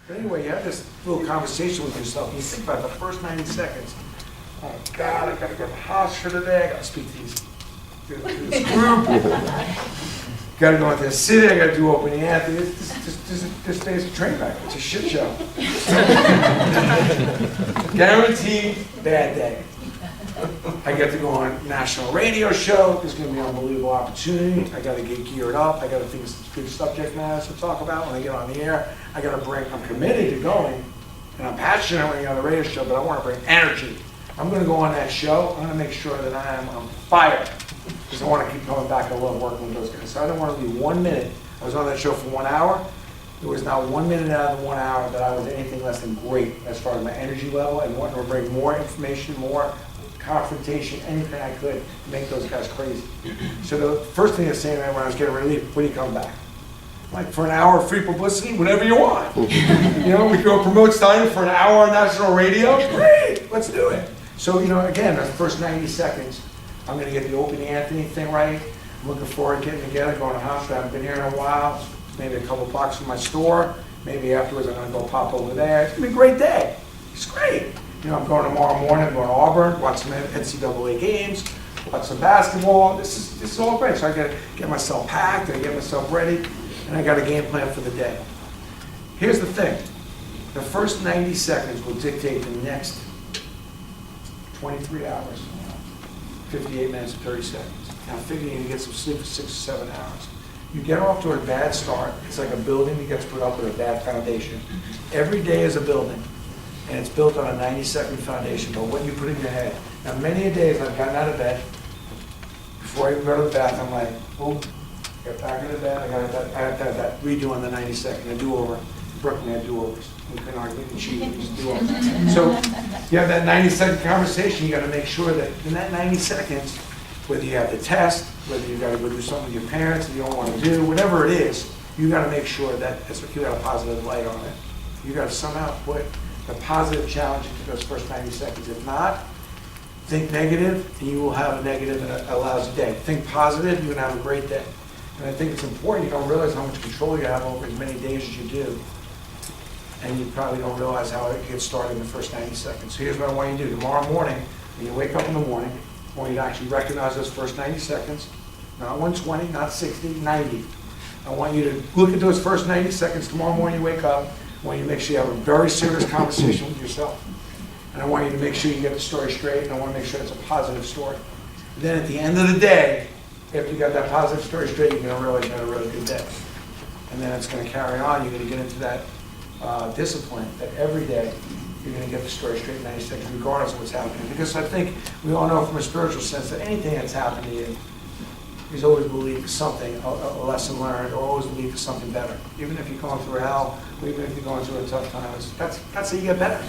But anyway, you have this little conversation with yourself. And you think about the first 90 seconds. Oh God, I gotta go to Hofstra today. I gotta speak to this group. Gotta go into the city. I gotta do opening Anthony. This day's a train wreck. It's a shit show. Guaranteed bad day. I get to go on a national radio show. It's going to be an unbelievable opportunity. I got to get geared up. I got to think of good subject matters to talk about when I get on the air. I got to bring, I'm committed to going, and I'm passionate when you're on the radio show, but I want to bring energy. I'm going to go on that show. I'm going to make sure that I am on fire, because I want to keep coming back. I love working with those guys. So I don't want to leave 1 minute. I was on that show for 1 hour. There was not 1 minute out of the 1 hour that I was anything less than great as far as my energy level and wanting to bring more information, more confrontation, anything I could to make those guys crazy. So the first thing they say to me when I was getting ready to leave, when do you come back? Like, for an hour of free publicity, whatever you want. You know, we go promote Steiner for an hour on national radio. Great, let's do it. So, you know, again, the first 90 seconds, I'm going to get the opening Anthony thing right. I'm looking forward to getting together, going to Hofstra. I haven't been here in a while. Maybe a couple blocks from my store. Maybe afterwards I'm going to go pop over there. It's going to be a great day. It's great. You know, I'm going tomorrow morning, I'm going to Auburn, watch some NCAA games, watch some basketball. This is all great. So I got to get myself packed, I get myself ready, and I got a game plan for the day. Here's the thing. The first 90 seconds will dictate the next 23 hours, 58 minutes and 30 seconds. Now figure you need to get some sleep for 6 or 7 hours. You get off to a bad start. It's like a building that gets put up with a bad foundation. Every day is a building. And it's built on a 90-second foundation, but what you put in your head. Now, many a days I've gotten out of bed, before I even go to the bath, I'm like, oh, get back into bed, I have to have that redo on the 90-second, a do-over. Brooklyn had do-overs. We couldn't argue and cheat, we just do-overs. So, you have that 90-second conversation, you gotta make sure that in that 90 seconds, whether you have the test, whether you gotta go do something with your parents that you don't wanna do, whatever it is, you gotta make sure that you got a positive light on it. You gotta somehow put the positive challenge into those first 90 seconds. If not, think negative, and you will have a negative and a lousy day. Think positive, you're going to have a great day. And I think it's important. You don't realize how much control you have over as many days as you do. And you probably don't realize how it gets started in the first 90 seconds. So here's what I want you to do. Tomorrow morning, when you wake up in the morning, I want you to actually recognize those first 90 seconds. Not 120, not 60, 90. I want you to look at those first 90 seconds tomorrow morning you wake up. I want you to make sure you have a very serious conversation with yourself. And I want you to make sure you get the story straight, and I want to make sure it's a positive story. And then at the end of the day, after you got that positive story straight, you're going to realize you had a really good day. And then it's going to carry on. You're going to get into that discipline that every day you're going to get the story straight in 90 seconds, regardless of what's happening. Because I think we all know from a spiritual sense that anything that's happened to you, he's always believed something, a lesson learned, or always believed something better. Even if you're going through hell, or even if you're going through a tough time, that's how you get better.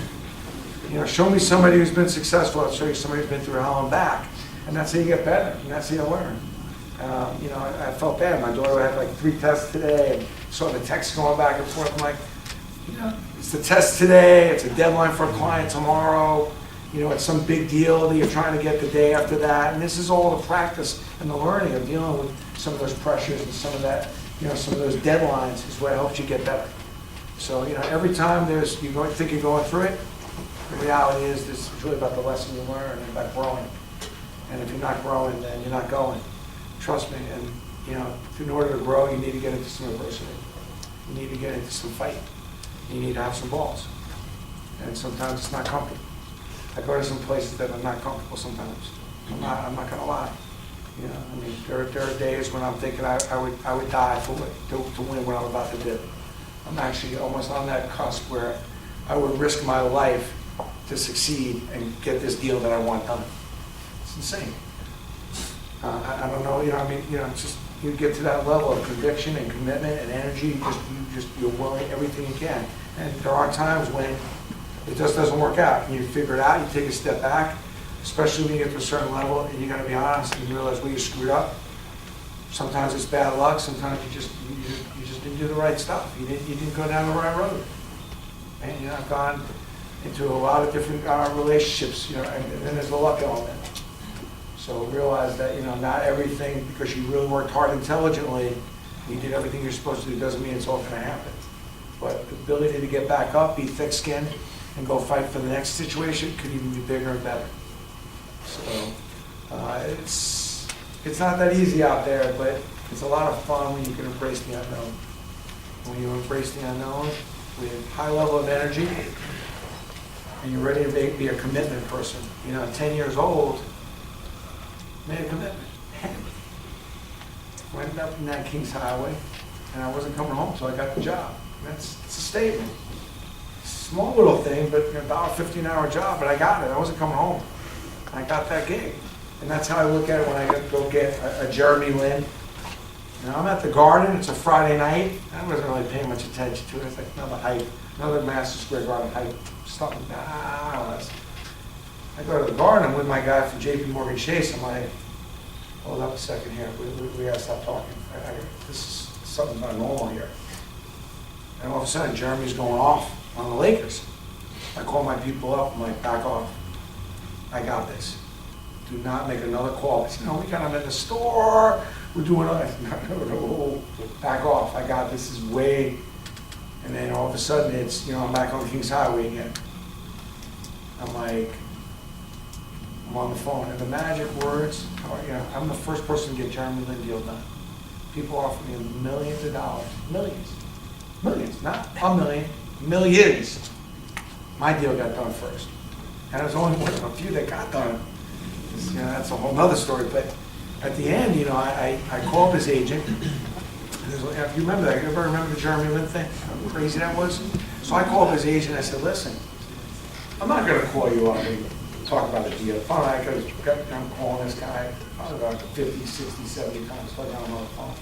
You know, show me somebody who's been successful, I'll show you somebody who's been through hell and back. And that's how you get better, and that's how you learn. You know, I felt bad. My daughter had like 3 tests today, and saw the texts going back and forth. I'm like, you know, it's the test today, it's a deadline for a client tomorrow. You know, it's some big deal that you're trying to get the day after that. And this is all the practice and the learning of dealing with some of those pressures and some of that, you know, some of those deadlines is what helps you get better. So, you know, every time you think you're going through it, the reality is this is really about the lesson you learn and about growing. And if you're not growing, then you're not going. Trust me. And, you know, in order to grow, you need to get into some adversity. You need to get into some fight. You need to have some balls. And sometimes it's not comfortable. I go to some places that are not comfortable sometimes. I'm not gonna lie. You know, I mean, there are days when I'm thinking I would die to win what I'm about to do. I'm actually almost on that cusp where I would risk my life to succeed and get this deal that I want done. It's insane. I don't know. You know, I mean, you know, it's just you get to that level of conviction and commitment and energy. You're willing everything you can. And there are times when it just doesn't work out. And you figure it out, you take a step back, especially when you get to a certain level and you got to be honest and you realize where you screwed up. Sometimes it's bad luck, sometimes you just didn't do the right stuff. You didn't go down the right road. And you know, I've gone into a lot of different relationships, you know, and then there's the luck element. So realize that, you know, not everything, because you really worked hard intelligently, you did everything you're supposed to do, doesn't mean it's all going to happen. but the ability to get back up, be thick-skinned, and go fight for the next situation could even be bigger and better. So it's not that easy out there, but it's a lot of fun when you can embrace the unknown. When you embrace the unknown with high level of energy, and you're ready to be a commitment person. 10 years old, made a commitment. Went up in that Kings Highway, and I wasn't coming home until I got the job. It's a statement. Small little thing, but $1.50 an hour job, but I got it. I wasn't coming home. I got that gig. And that's how I look at it when I go get a Jeremy Lin. I'm at the Garden, it's a Friday night. I wasn't really paying much attention to it. It's like another hype, another Madison Square Garden hype, something. I go to the Garden, I'm with my guy from JP Morgan Chase. I'm like, hold up a second here. We gotta stop talking. This is something's not normal here. And all of a sudden, Jeremy's going off on the Lakers. I call my people up. I'm like, back off. I got this. Do not make another call. I said, we got him in the store. We're doing all that. No, back off. I got this. Is way. And then all of a sudden, it's, I'm back on Kings Highway again. I'm like, I'm on the phone. And the magic words, I'm the first person to get Jeremy Lin deal done. People offer me millions of dollars. Millions, not a million, millions. My deal got done first. And I was only one of a few that got done. That's a whole other story. But at the end, I called his agent. If you remember that, you ever remember the Jeremy Lin thing? How crazy that was? So I called his agent. I said, listen, I'm not going to call you up and talk about a deal. Finally, I'm calling this guy probably about 50, 60, 70 times. So I got him on the phone.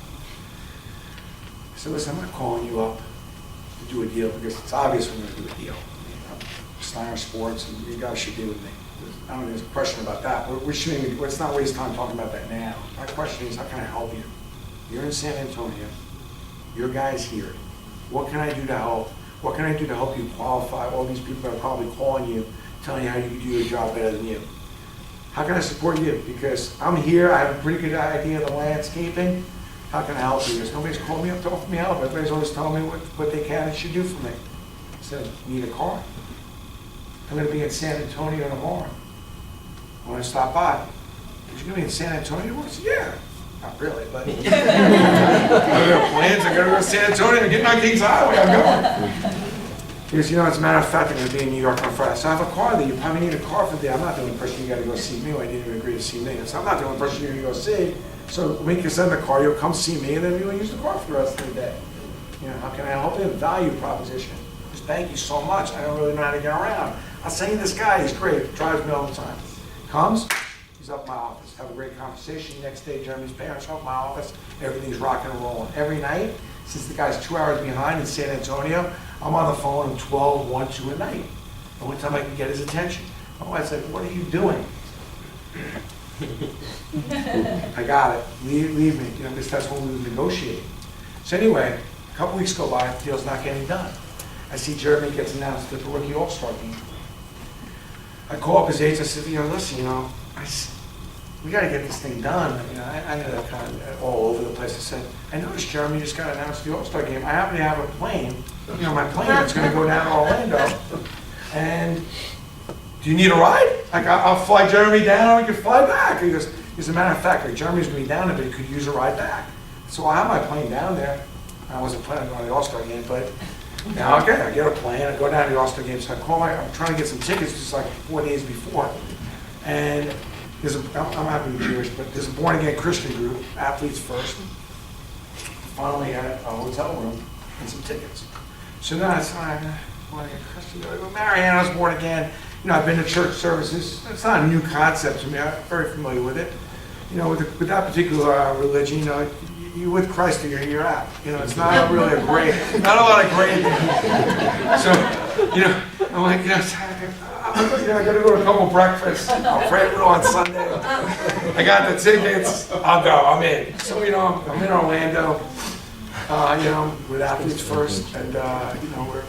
I said, listen, I'm not calling you up to do a deal because it's obvious we're going to do a deal. Steiner Sports, and you guys should deal with me. I don't think there's a question about that. Let's not waste time talking about that now. My question is, how can I help you? You're in San Antonio. Your guy's here. What can I do to help? What can I do to help you qualify all these people that are probably calling you, telling you how you can do your job better than you? How can I support you? Because I'm here, I have a pretty good idea of the landscaping. How can I help you? Because nobody's called me up to offer me help. Everybody's always telling me what they can and should do for me. I said, need a car? I'm going to be in San Antonio tomorrow. I want to stop by. Are you going to be in San Antonio tomorrow? I said, yeah. Not really, but I got plans. I got to go to San Antonio and get on Kings Highway. I'm going. Because, as a matter of fact, I'm going to be in New York on Friday. So I have a car there. You probably need a car for the day. I'm not the only person you got to go see me. I didn't even agree to see me. So I'm not the only person you're going to go see. So we can send the car. You'll come see me, and then you'll use the car for the rest of the day. How can I help you? Value proposition. Just thank you so much. I don't really know how to get around. I'll send you this guy. He's great. Drives me all the time. Comes. He's up in my office. Have a great conversation. Next day, Jeremy's parents are up in my office. Everything's rocking and rolling. Every night, since the guy's 2 hours behind in San Antonio, I'm on the phone at 12, 1, 2 at night. The only time I can get his attention. My wife's like, what are you doing? I got it. Leave me. Because that's when we were negotiating. So anyway, a couple weeks go by, the deal's not getting done. I see Jeremy gets announced at the rookie All-Star game. I call up his agent. I said, listen, we got to get this thing done. I ended up kind of all over the place. I said, I noticed Jeremy just got announced the All-Star game. I happen to have a plane. My plane that's going to go down to Orlando. And do you need a ride? I'll fly Jeremy down and we can fly back. He goes, as a matter of fact, Jeremy's going to be down there, but he could use a ride back. So I have my plane down there. I wasn't planning on the All-Star game, but okay, I get a plane, I go down to the All-Star game, so I'm trying to get some tickets just like 4 days before. And I'm happy to be Jewish, but there's a born-again Christian group, Athletes First. Finally had a hotel room and some tickets. So then I said, born-again Christian. Well, Marianne, I was born again. I've been to church services. It's not a new concept to me. I'm very familiar with it. With that particular religion, you with Christ, you're out. It's not really not a lot of great. So, I'm like, I got to go to a couple breakfasts. I'll pray a little on Sunday. I got the tickets. I'll go. I'm in. So, I'm in Orlando. With Athletes First, and we're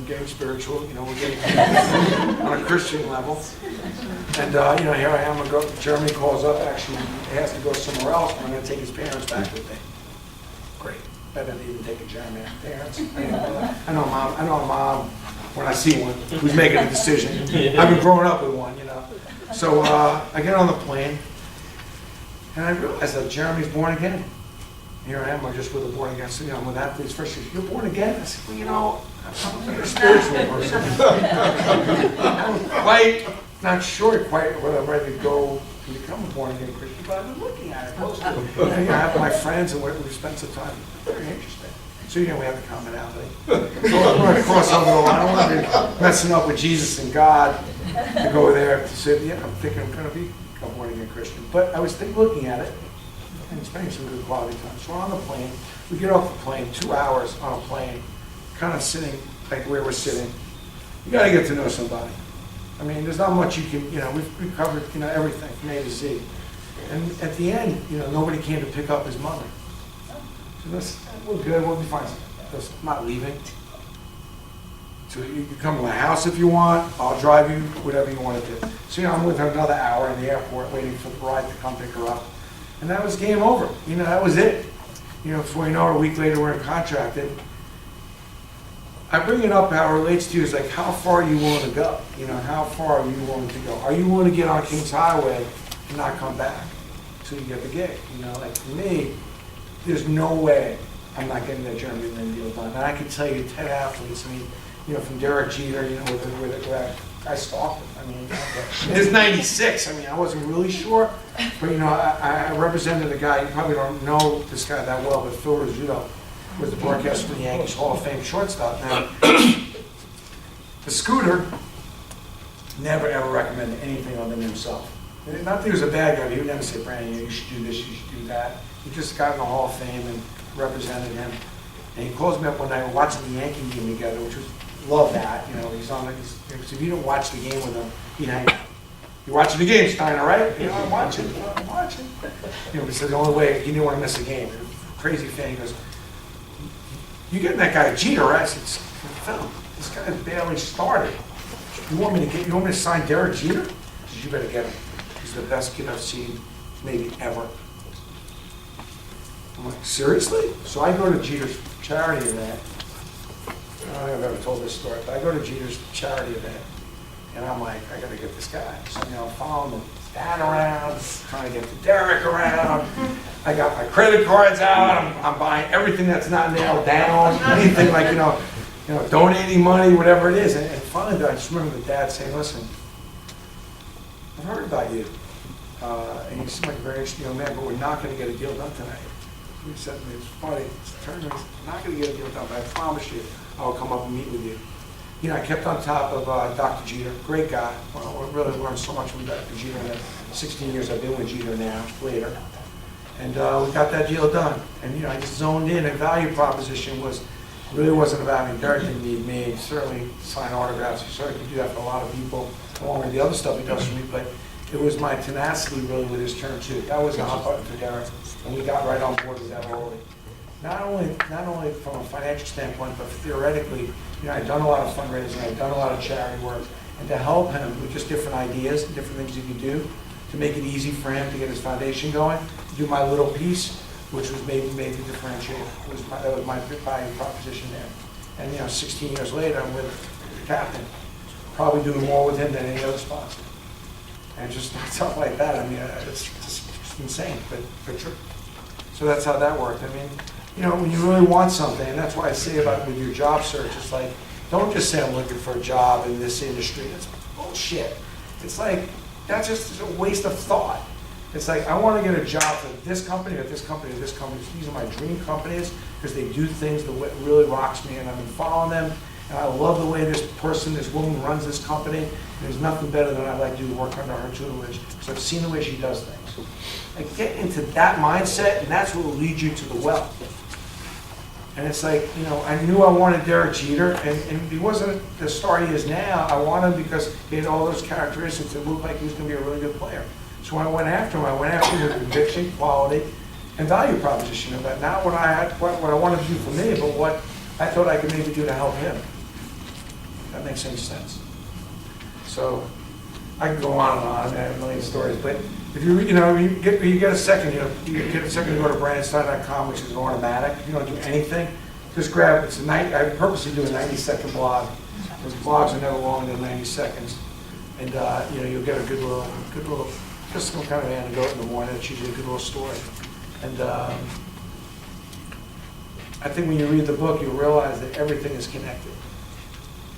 getting spiritual. We're getting on a Christian level. And here I am. Jeremy calls up. Actually, he has to go somewhere else. I'm going to take his parents back with me. Great. better to even take a Jeremy out parents. I know a mom when I see one who's making a decision. I've been growing up with one, you know. So I get on the plane, and I realize that Jeremy's born again. Here I am, I'm just with a born again, so, you know, I'm with athletes first. She says, "You're born again?" I said, "Well, you know, I'm a spiritual person." I'm quite not sure quite whether I'm ready to go to become a born again Christian, but I've been looking at it closely. And, you know, I have my friends and we've spent some time. Very interesting. So, you know, we have the commonality. So I want to cross over the line. I don't want to be messing up with Jesus and God to go there to say, yeah, I'm thinking I'm going to be a born again Christian. But I was looking at it and spending some good quality time. So we're on the plane. We get off the plane, 2 hours on a plane, kind of sitting like where we're sitting. You got to get to know somebody. I mean, there's not much you can, you know, we've covered, you know, everything from A to Z. And at the end, you know, nobody came to pick up his mother. So this, we're good, we'll be fine. I'm not leaving. So you can come to my house if you want, I'll drive you, whatever you want to do. So, you know, I'm with her another hour in the airport waiting for the ride to come pick her up. And that was game over. You know, that was it. You know, before you know it, a week later, we're contracted. I bring it up how it relates to you is like, how far are you willing to go? You know, how far are you willing to go? Are you willing to get on Kings Highway and not come back until you get the gig? You know, like for me, there's no way I'm not getting that Jeremy Lin deal done. And I can tell you 10 athletes, I mean, you know, from Derek Jeter, you know, where I stalked him. I mean, it's 96. I mean, I wasn't really sure. But, you know, I represented a guy, you probably don't know this guy that well, but Phil Rizzuto was the broadcaster for the Yankees Hall of Fame shortstop. Now, the Scooter never ever recommended anything other than himself. Not that he was a bad guy, but he would never say, "Brandon, you should do this, you should do that." He just got in the Hall of Fame and represented him. And he calls me up one night, we're watching the Yankee game together, which was, love that. You know, he's on, because if you don't watch the game with him, he'd hang out. "You're watching the game, Steiner, right?" "You know, I'm watching. You know, he said the only way, he didn't want to miss a game. Crazy fan, he goes, "You getting that guy Jeter, right?" I said, "Phil, this guy barely started. You want me to sign Derek Jeter?" He said, "You better get him. He's the best kid I've seen maybe ever." I'm like, "Seriously?" So I go to Jeter's charity event. I don't think I've ever told this story, but I go to Jeter's charity event, and I'm like, I gotta get this guy. So, you know, I'm following his dad around, trying to get the Derek around. I got my credit cards out. I'm buying everything that's not nailed down. Anything like, you know, donating money, whatever it is. And finally, I just remember the dad saying, "Listen, I've heard about you. And you seem like a very interesting young man, but we're not going to get a deal done tonight." He said to me, it's funny, he turned to me and said, "We're not going to get a deal done, but I promise you I'll come up and meet with you." You know, I kept on top of Dr. Jeter, great guy. Well, I really learned so much from Dr. Jeter in the 16 years I've been with Jeter now, later. And we got that deal done. And, you know, I just zoned in. A value proposition really wasn't about me. Derek didn't need me. Certainly sign autographs. He certainly could do that for a lot of people, along with the other stuff he does for me. But it was my tenacity really with his turn too. That was a hot button for Derek, and we got right on board with that early. Not only from a financial standpoint, but theoretically, you know, I'd done a lot of fundraising, I'd done a lot of charity work, and to help him with just different ideas, different things he could do, to make it easy for him to get his foundation going, to do my little piece, which was maybe the differentiator. That was my value proposition there. And, you know, 16 years later, I'm with the captain, probably doing more with him than any other sponsor. And just stuff like that, I mean, it's just insane, but true. So that's how that worked. I mean, you know, when you really want something, and that's why I say about with your job search, it's like, don't just say I'm looking for a job in this industry. That's bullshit. It's like, that's just a waste of thought. It's like, I want to get a job for this company or this company or this company. These are my dream companies because they do things the way it really rocks me, and I've been following them. And I love the way this woman runs this company. And there's nothing better than I'd like to do to work under her tutelage because I've seen the way she does things. Like, get into that mindset, and that's what will lead you to the wealth. And it's like, you know, I knew I wanted Derek Jeter, and he wasn't the star he is now. I wanted him because he had all those characteristics that looked like he was going to be a really good player. So when I went after him with conviction, quality, and value proposition of that. Not what I wanted to do for me, but what I thought I could maybe do to help him. That makes any sense. So I could go on and I have a million stories, but If you get a second, you get a second to go to brandstein.com, which is an automatic. If you don't do anything, just grab, I purposely do a 90-second blog. Because blogs are never longer than 90 seconds. And, you'll get a good little, just some kind of anecdote in the morning. It's usually a good little story. And I think when you read the book, you'll realize that everything is connected.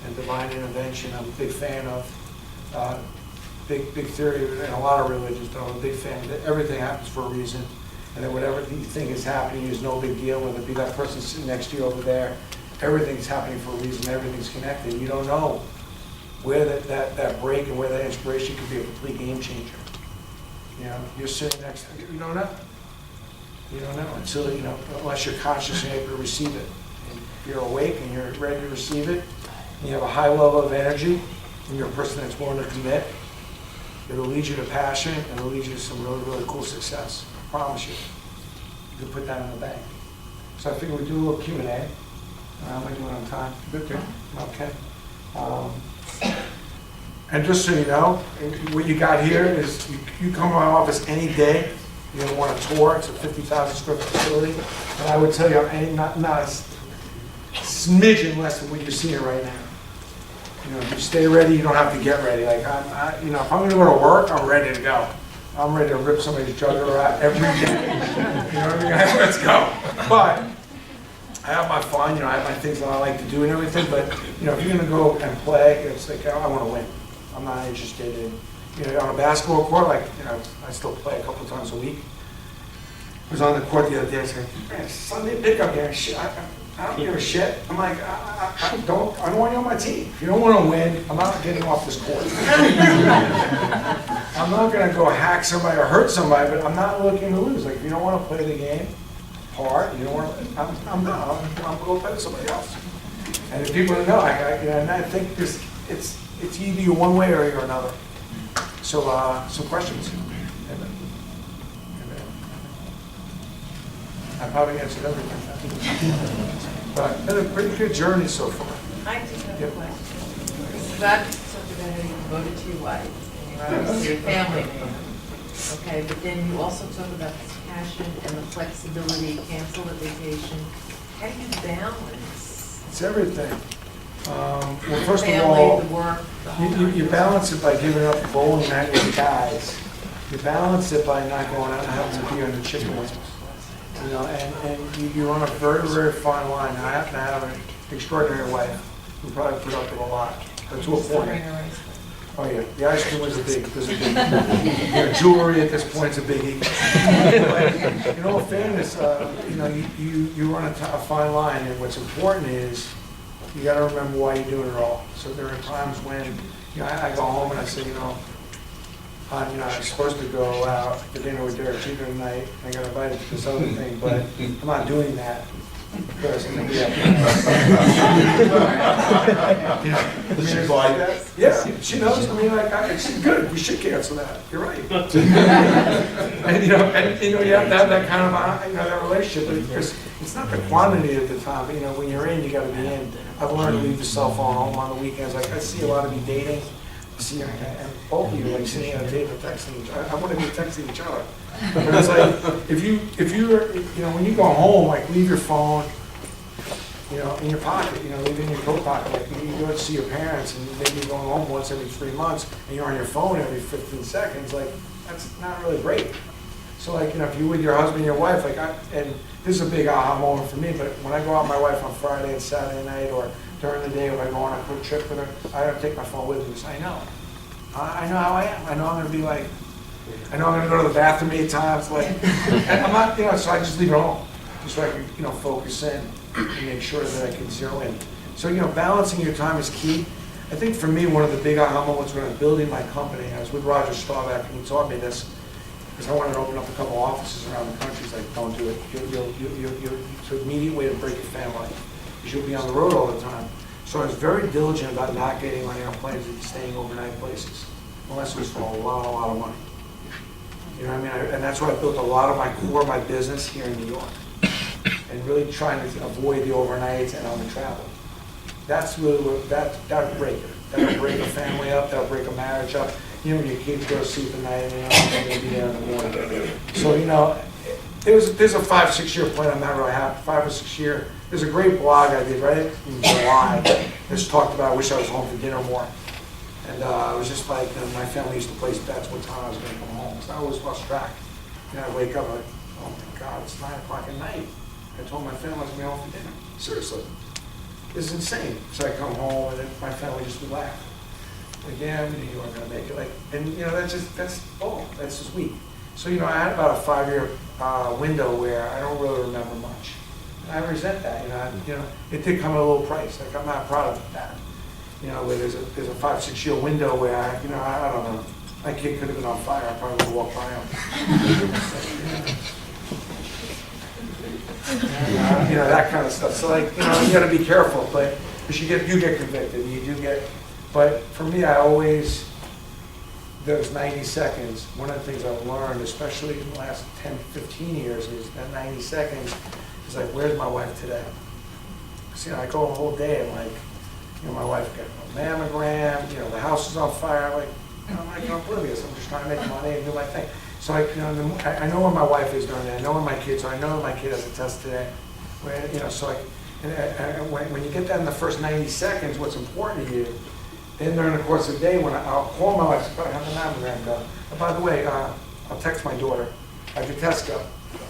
And divine intervention, I'm a big fan of. Big theory in a lot of religions, though. I'm a big fan that everything happens for a reason. And that whatever you think is happening is no big deal, whether it be that person sitting next to you over there. Everything's happening for a reason. Everything's connected. You don't know where that break and where that inspiration could be a complete game changer. You're sitting next to you don't know. You don't know until, unless you're conscious and able to receive it. And if you're awake and you're ready to receive it, and you have a high level of energy, and you're a person that's willing to commit, it'll lead you to passion and it'll lead you to some really, really cool success. I promise you. You can put that in the bank. So I figured we'd do a little Q&A. How am I doing on time? Good. Okay. And just so you know, what you got here is you come to my office any day. You're going to want a tour. It's a 50,000 square foot facility. And I would tell you, not a smidgen less than what you're seeing right now. If you stay ready, you don't have to get ready. Like if I'm going to go to work, I'm ready to go. I'm ready to rip somebody's jugular out every day. You know what I mean? Let's go. But I have my fun. I have my things that I like to do and everything. But if you're going to go and play, it's like I want to win. I'm not interested in on a basketball court. I still play a couple times a week. I was on the court the other day. I was like, man, Sunday pickup here. Shit, I don't give a shit. I'm like, I don't want you on my team. If you don't want to win, I'm not getting off this court. I'm not going to go hack somebody or hurt somebody, but I'm not looking to lose. Like, if you don't want to play the game hard, you don't want to, I'm going to go play with somebody else. And if people know, and I think it's either you one way or you're another. So, some questions. I probably answered everything. But it's been a pretty good journey so far. I just have a question. God talked about how you're devoted to your wife, and you're obviously a family man. Okay, but then you also talk about this passion and the flexibility, cancel the vacation. How do you balance? It's everything. Well, first of family, all, the work, the whole you balance it by giving up bowling night with the guys. You balance it by not going out and having a beer and a chicken wings. And you're on a very, very fine line. I happen to have an extraordinary wife who probably put up with a lot, but to a point. Oh yeah, the ice cream was a big. Jewelry at this point is a biggie. But, in all fairness, you run a fine line, and what's important is you got to remember why you're doing it all. So there are times when I go home and I say, I was supposed to go out for dinner with Derek Jeter tonight. I got invited to this other thing, but I'm not doing that because I'm going to be up. She's like that? Yeah, she knows. She's good. We should cancel that. You're right. and you have to have that kind of that relationship. Because it's not the quantity at the time. But when you're in, you got to be in. I've learned to leave the cell phone home on the weekends. I see a lot of you dating. See, and both of you sitting at a table texting each other. I want to be texting each other. But it's like if you're when you go home, leave your phone, in your pocket, leave it in your coat pocket. Like you go to see your parents, and maybe you're going home once every 3 months, and you're on your phone every 15 seconds. That's not really great. So if you're with your husband, your wife, and this is a big aha moment for me. But when I go out with my wife on Friday and Saturday night, or during the day, if I go on a quick trip with her, I don't take my phone with me because I know how I am. I know I'm going to be I know I'm going to go to the bathroom 8 times. And I'm not, so I just leave it home. Just so I can, focus in and make sure that I can zero in. So, balancing your time is key. I think for me, one of the big aha moments when I was building my company, I was with Roger Staubach, and he taught me this, because I wanted to open up a couple offices around the country. He's like, don't do it. It's an immediate way to break your family. Because you'll be on the road all the time. So I was very diligent about not getting on airplanes and staying overnight places, unless it was for a lot of money. You know what I mean? And that's why I built a lot of my core of my business here in New York, and really trying to avoid the overnights and on the travel. That's really that'll break it. That'll break a family up. That'll break a marriage up. you know, your kids go to sleep at night and they're going to be there in the morning. So, you know, there's a 5-6 year plan. I'm not really happy. 5 or 6 year. There's a great blog I did right in July. Just talked about I wish I was home for dinner more. And I was just like, you know, my family used to place bets what time I was going to come home. So I always lost track. You know, I wake up like, oh my God, it's 9 o'clock at night. I told my family I was going to be home for dinner. Seriously. This is insane. So I come home and then my family just would laugh. Again, you aren't going to make it. Like, and you know, that's just weak. So, you know, I had about a 5 year window where I don't really remember much. And I resent that, you know, it did come at a low price. Like, I'm not proud of that. You know, where there's a 5-6 year window where I don't know, my kid could have been on fire. I probably would have walked by him. You know, that kind of stuff. So, like, you know, you got to be careful, but because you get convicted, you do get. But for me, I always, those 90 seconds, one of the things I've learned, especially in the last 10, 15 years, is that 90 seconds is like, where's my wife today? Because, you know, I go a whole day and, like, you know, my wife got a mammogram, you know, the house is on fire, like, you know, I'm like, oblivious. I'm just trying to make money and do my thing. So, like, you know, I know where my wife is during that. I know where my kids are. I know my kid has a test today. Where, you know, so, like, and when you get that in the first 90 seconds, what's important to you, then during the course of the day, when I'll call my wife, I have the mammogram done. And by the way, I'll text my daughter, how'd your test go?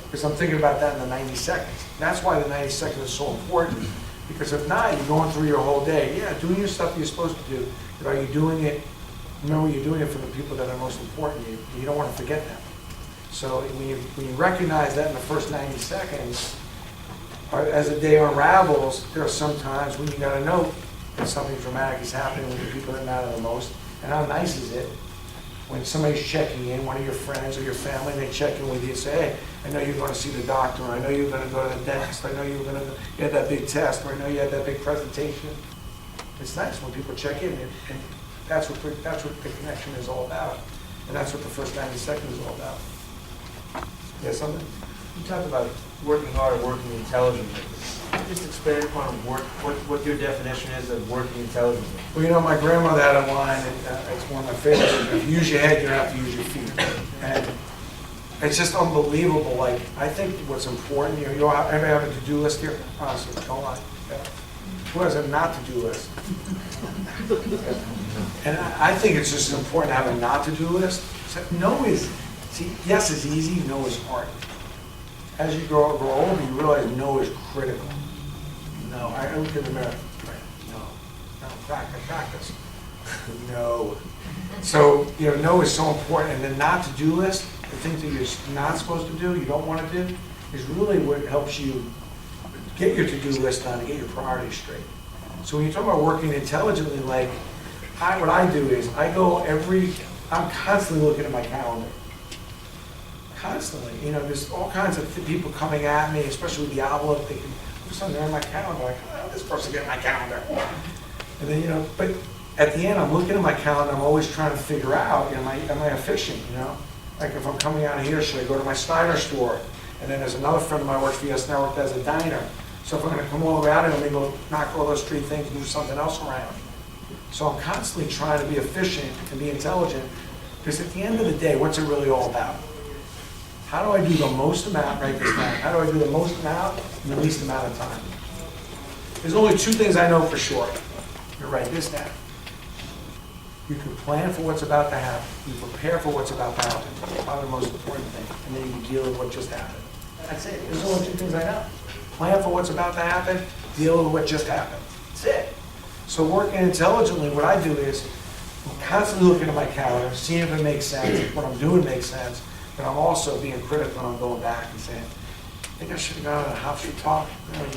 Because I'm thinking about that in the 90 seconds. That's why the 90 seconds is so important. Because if not, you're going through your whole day. Yeah, doing your stuff you're supposed to do. But are you doing it, remember you're doing it for the people that are most important to you. You don't want to forget them. So when you recognize that in the first 90 seconds, as the day unravels, there are some times when you got to know that something dramatic is happening with the people that matter the most. And how nice is it when somebody's checking in, one of your friends or your family, they check in with you and say, hey, I know you're going to see the doctor, or I know you're going to go to the dentist, I know you had that big test, or I know you had that big presentation. It's nice when people check in, and that's what the connection is all about. And that's what the first 90 seconds is all about. Yeah, something? You talked about working hard and working intelligently. Can you just expand upon what your definition is of working intelligently? Well, you know, my grandmother had a line, and it's one of my favorites. If you use your head, you don't have to use your feet. And it's just unbelievable. Like, I think what's important, you know, ever have a to-do list here? Honestly, don't lie. Yeah. Who has a not to-do list? And I think it's just important to have a not to-do list. So no is, see, yes is easy, no is hard. As you grow older, you realize no is critical. No, I look in the mirror. No, practice. No. So, you know, no is so important. And the not to-do list, the things that you're not supposed to do, you don't want to do, is really what helps you get your to-do list done and get your priorities straight. So when you talk about working intelligently, like, what I do is I'm constantly looking at my calendar. Constantly, you know, there's all kinds of people coming at me, especially with the outlook. They can put something on my calendar, like, oh, this person get my calendar. And then, you know, but at the end, I'm looking at my calendar. I'm always trying to figure out, you know, am I efficient? You know, like if I'm coming out of here, should I go to my Steiner store? And then there's another friend of mine who works for US Network that has a diner. So if I'm going to come all the way out here, let me go knock all those 3 things and do something else around. So I'm constantly trying to be efficient and be intelligent, because at the end of the day, what's it really all about? How do I do the most amount, write this down, how do I do the most amount in the least amount of time? There's only 2 things I know for sure. You write this down. You can plan for what's about to happen. You prepare for what's about to happen. That's probably the most important thing. And then you can deal with what just happened. That's it. There's only 2 things I know. Plan for what's about to happen, deal with what just happened. That's it. So working intelligently, what I do is I'm constantly looking at my calendar, seeing if it makes sense, if what I'm doing makes sense, but I'm also being critical and I'm going back and saying, I think I should have gone to the Hofstra talk.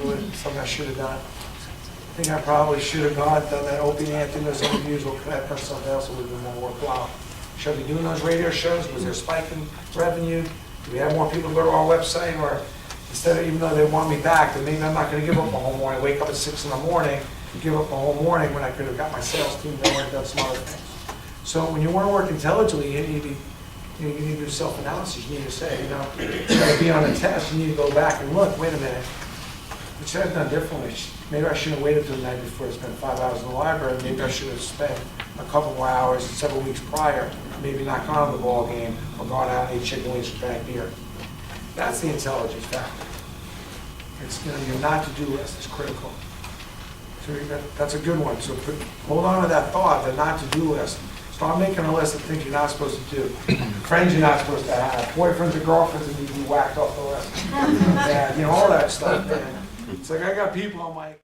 Really something I should have done. I think I probably should have done that Opie and Anthony, those interviews, or could I have done something else that would have been more worthwhile? Should I be doing those radio shows? Was there a spike in revenue? Do we have more people go to our website? Or instead of, even though they want me back, then maybe I'm not going to give up a whole morning, wake up at 6 in the morning, and give up a whole morning when I could have got my sales team going and done some other things. So when you want to work intelligently, you need to do self-analysis. You need to say, you know, should I be on a test? You need to go back and look, wait a minute, what should I have done differently? Maybe I shouldn't have waited till the night before to spend 5 hours in the library. Maybe I should have spent a couple more hours several weeks prior maybe not gone to the ball game, or gone out and ate chicken wings and drank beer. That's the intelligence factor. It's, your not-to-do list is critical. So that's a good one. So hold on to that thought, the not-to-do list. Start making a list of things you're not supposed to do. Friends you're not supposed to have, boyfriends or girlfriends that need to be whacked off the list. And, all that stuff, man. It's like I got people on my...